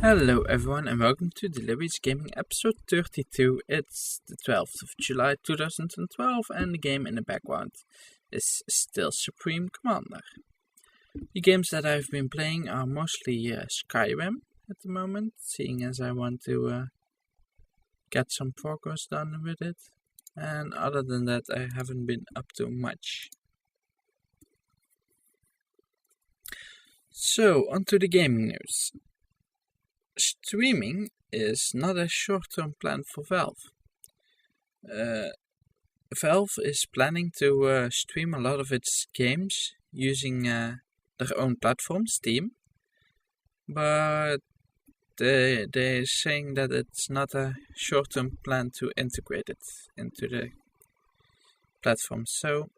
Hello everyone and welcome to Delirious Gaming episode 32. It's the 12th of July 2012 and the game in the background is still Supreme Commander. The games that I've been playing are mostly Skyrim at the moment, seeing as I want to get some progress done with it. And other than that I haven't been up to much. So, onto the gaming news. Streaming is not a short-term plan for Valve. Valve is planning to stream a lot of its games using their own platform, Steam, but they're saying that it's not a short-term plan to integrate it into the platform, so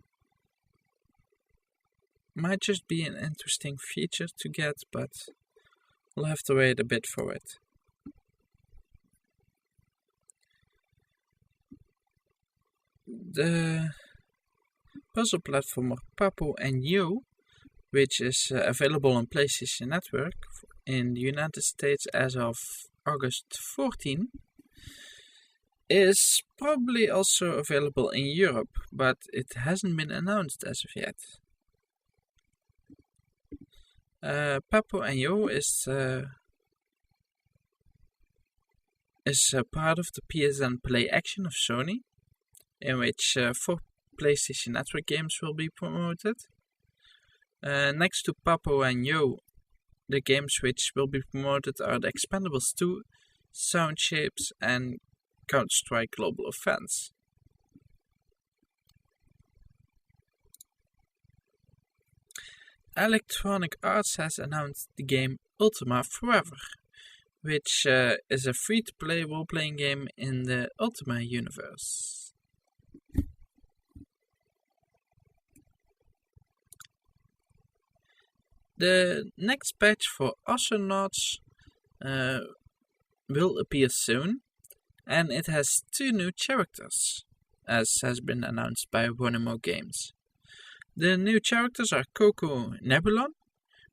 might just be an interesting feature to get, but we'll have to wait a bit for it. The puzzle platformer Papo and Yo, which is available on PlayStation Network in the United States as of August 14, is probably also available in Europe, but it hasn't been announced as of yet. Papo and Yo is part of the PSN Play action of Sony, in which 4 PlayStation Network games will be promoted. Next to Papo and Yo, the games which will be promoted are the Expendables 2, Sound Shapes and Counter-Strike Global Offense. Electronic Arts has announced the game Ultima Forever, which is a free-to-play role-playing game in the Ultima universe. The next patch for Astronauts will appear soon, and it has 2 new characters, as has been announced by Wonimo Games. The new characters are Coco Nebulon,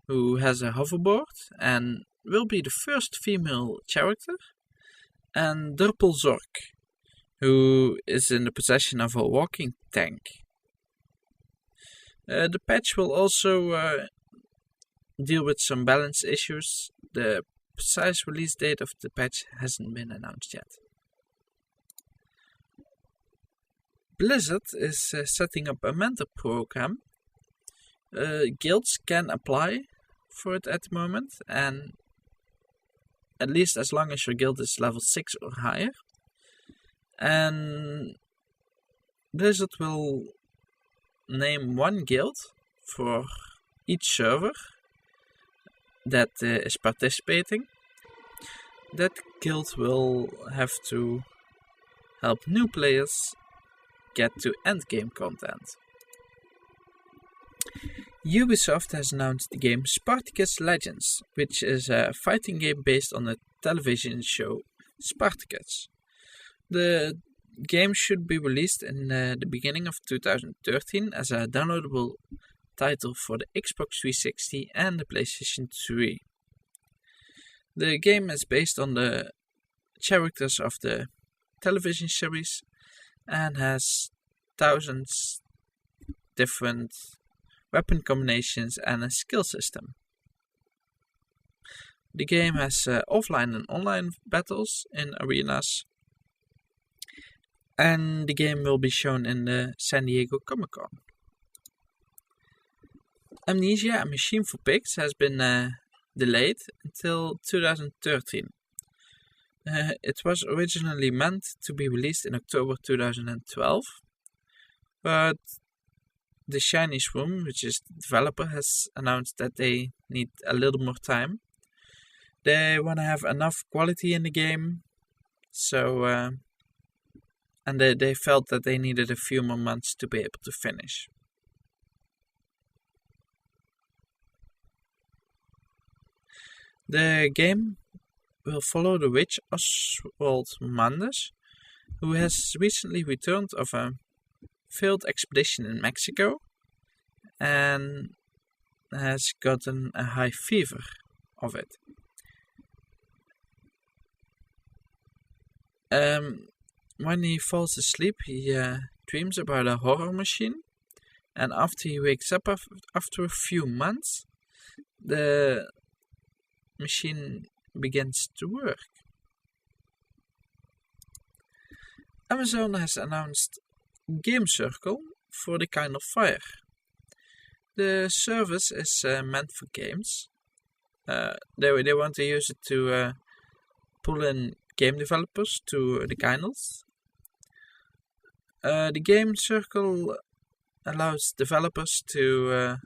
who has a hoverboard and will be the first female character, and Druppel Zork, who is in the possession of a walking tank. The patch will also deal with some balance issues. The precise release date of the patch hasn't been announced yet. Blizzard is setting up a mentor program. Guilds can apply for it at the moment, and at least as long as your guild is level 6 or higher. And Blizzard will name 1 guild for each server that is participating. That guild will have to help new players get to endgame content. Ubisoft has announced the game Spartacus Legends, which is a fighting game based on the television show Spartacus. The game should be released in the beginning of 2013 as a downloadable title for the Xbox 360 and the PlayStation 3. The game is based on the characters of the television series and has thousands different weapon combinations and a skill system. The game has offline and online battles in arenas, and the game will be shown in the San Diego Comic-Con. Amnesia: A Machine for Pigs has been delayed until 2013. It was originally meant to be released in October 2012, but the Chinese Room, which is the developer, has announced that they need a little more time. They want to have enough quality in the game, so and they felt that they needed a few more months to be able to finish. The game will follow the witch Oswald Mandes, who has recently returned of a failed expedition in Mexico and has gotten a high fever of it. When he falls asleep, he dreams about a horror machine, and after he wakes up after a few months, the machine begins to work. Amazon has announced Game Circle for the Kind of Fire. The service is meant for games. They want to use it to pull in game developers to the kernels. The Game Circle allows developers to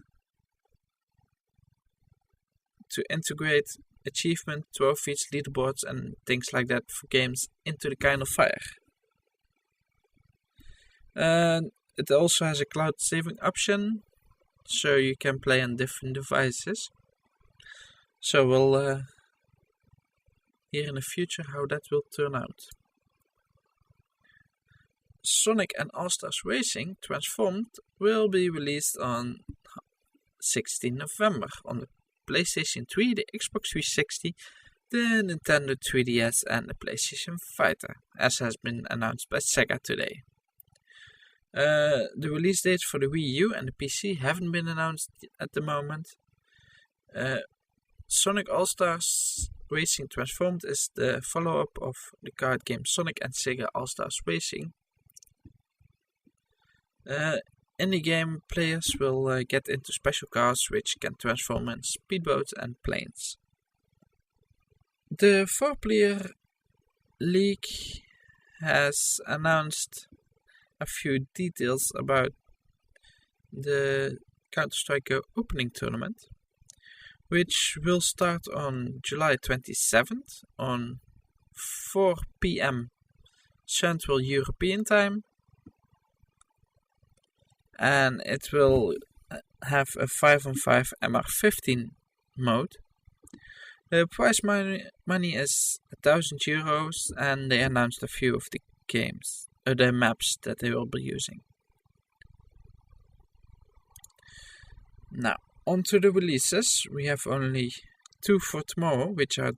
integrate achievement, trophies, leaderboards, and things like that for games into the Kind of Fire. It also has a cloud saving option, so you can play on different devices. So we'll hear in the future how that will turn out. Sonic and All-Stars Racing Transformed will be released on 16 November on the PlayStation 3, the Xbox 360, the Nintendo 3DS and the PlayStation Vita, as has been announced by Sega today. The release dates for the Wii U and the PC haven't been announced at the moment. Sonic All-Stars Racing Transformed is the follow-up of the card game Sonic and Sega All-Stars Racing. In the game, players will get into special cars which can transform in speedboats and planes. The 4-player league has announced a few details about the Counter-Strike Go opening tournament, which will start on July 27th on 4 p.m. Central European Time, and it will have a 5-on-5 MR15 mode. The prize money is €1,000, and they announced a few of the maps that they will be using. Now, on to the releases. We have only 2 for tomorrow, which are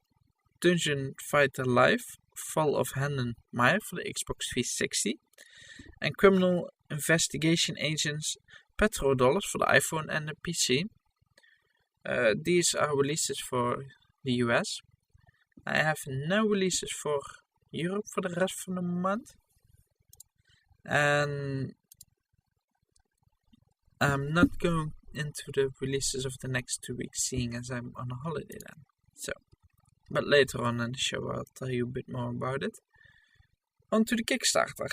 Dungeon Fighter Live, Fall of Handen Meyer for the Xbox 360, and Criminal Investigation Agents Petrodollars for the iPhone and the PC. These are releases for the US. I have no releases for Europe for the rest of the month. And I'm not going into the releases of the next 2 weeks, seeing as I'm on a holiday then. But later on in the show I'll tell you a bit more about it. On to the Kickstarter.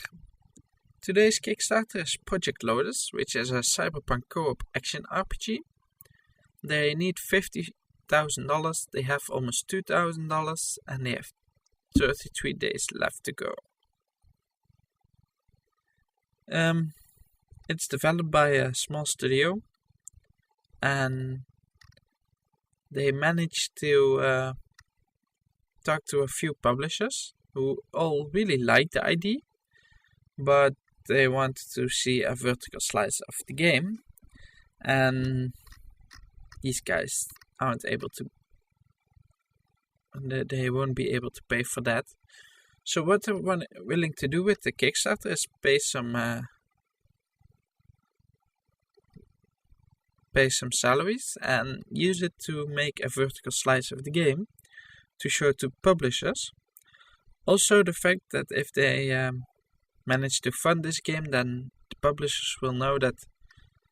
Today's Kickstarter is Project Lotus, which is a cyberpunk co-op action RPG. They need $50,000, they have almost $2,000, and they have 33 days left to go. It's developed by a small studio, and they managed to talk to a few publishers who all really like the idea, but they wanted to see a vertical slice of the game, and these guys aren't able to, they won't be able to pay for that. So what they're willing to do with the Kickstarter is pay some salaries and use it to make a vertical slice of the game to show to publishers. Also the fact that if they manage to fund this game, then the publishers will know that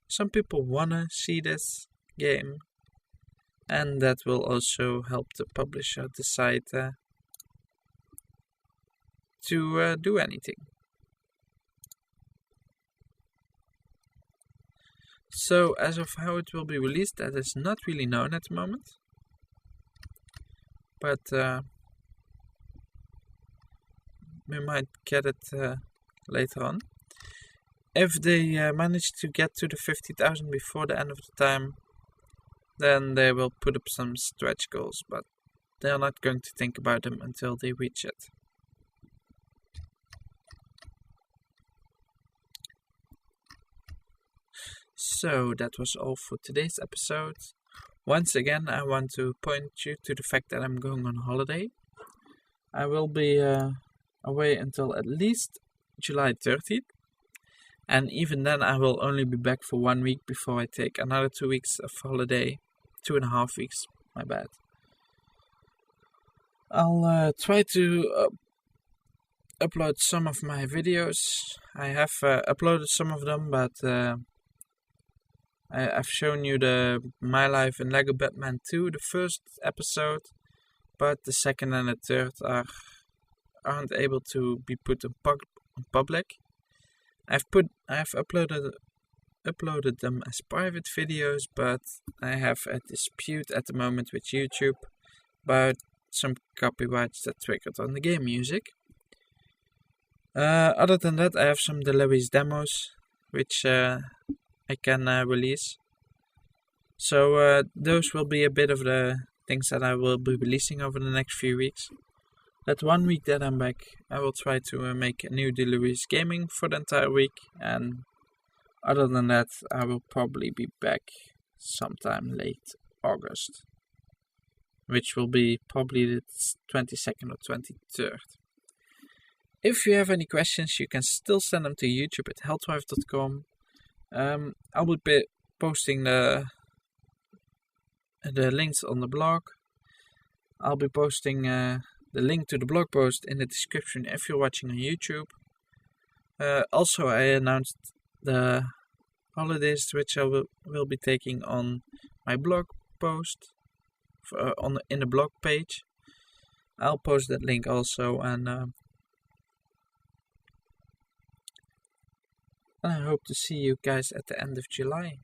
some people wanna see this game, and that will also help the publisher decide to do anything. So as of how it will be released, that is not really known at the moment, but we might get it later on. If they manage to get to the 50,000 before the end of the time, then they will put up some stretch goals, but they're not going to think about them until they reach it. So that was all for today's episode. Once again, I want to point you to the fact that I'm going on holiday. I will be away until at least July 30th. And even then I will only be back for 1 week before I take another 2 weeks of holiday. 2.5 weeks, my bad. I'll try to upload some of my videos. I have uploaded some of them, but I've shown you the My Life in Lego Batman 2, the first episode, but the second and the third aren't able to be put in public. I've uploaded them as private videos, but I have a dispute at the moment with YouTube about some copyrights that triggered on the game music. Other than that, I have some Delirious demos which I can release. So those will be a bit of the things that I will be releasing over the next few weeks. That 1 week that I'm back, I will try to make a new Delirious Gaming for the entire week, and other than that, I will probably be back sometime late August, which will be probably the 22nd or 23rd. If you have any questions, you can still send them to YouTube at healthwife.com. I'll be posting the links on the blog. I'll be posting the link to the blog post in the description if you're watching on YouTube. Also, I announced the holidays which I will be taking on my blog post in the blog page. I'll post that link also, and I hope to see you guys at the end of July.